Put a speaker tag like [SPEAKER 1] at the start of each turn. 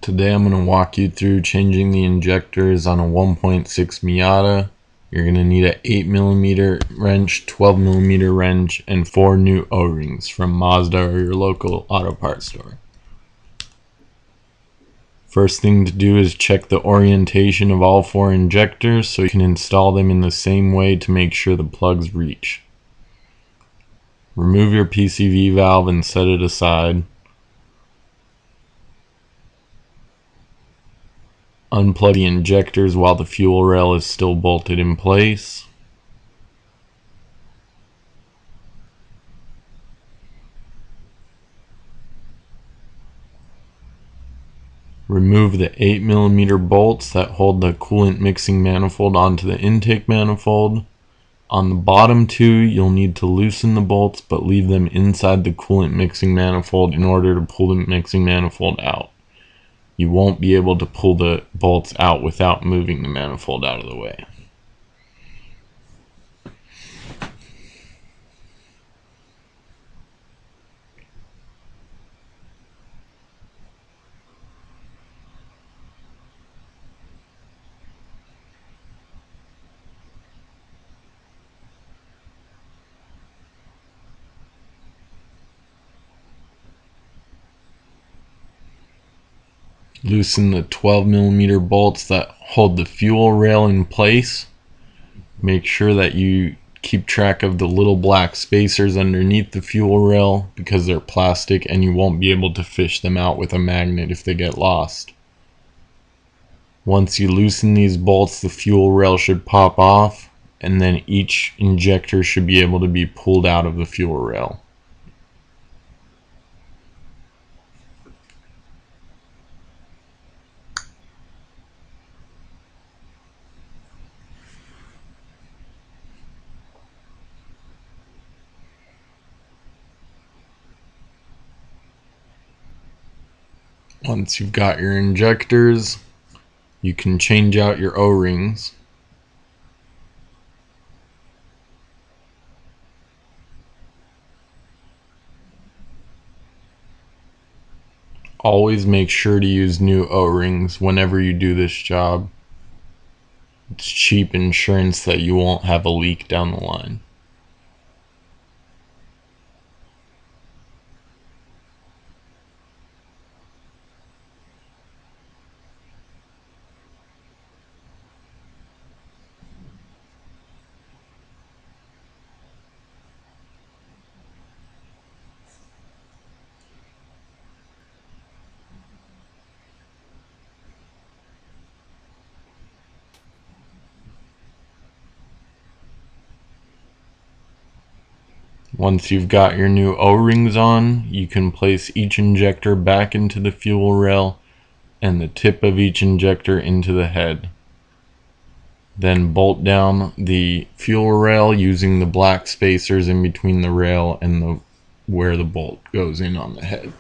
[SPEAKER 1] Today I'm going to walk you through changing the injectors on a 1.6 Miata. You're going to need an 8mm wrench, 12mm wrench, and 4 new O-rings from Mazda or your local auto parts store. First thing to do is check the orientation of all 4 injectors so you can install them in the same way to make sure the plugs reach. Remove your PCV valve and set it aside. Unplug the injectors while the fuel rail is still bolted in place. Remove the 8mm bolts that hold the coolant mixing manifold onto the intake manifold. On the bottom 2, you'll need to loosen the bolts but leave them inside the coolant mixing manifold in order to pull the mixing manifold out. You won't be able to pull the bolts out without moving the manifold out of the way. Loosen the 12mm bolts that hold the fuel rail in place. Make sure that you keep track of the little black spacers underneath the fuel rail because they're plastic and you won't be able to fish them out with a magnet if they get lost. Once you loosen these bolts, the fuel rail should pop off and then each injector should be able to be pulled out of the fuel rail. Once you've got your injectors, you can change out your O-rings. Always make sure to use new O-rings whenever you do this job. It's cheap insurance that you won't have a leak down the line. Once you've got your new O-rings on, you can place each injector back into the fuel rail and the tip of each injector into the head. Then bolt down the fuel rail using the black spacers in between the rail and where the bolt goes in on the head.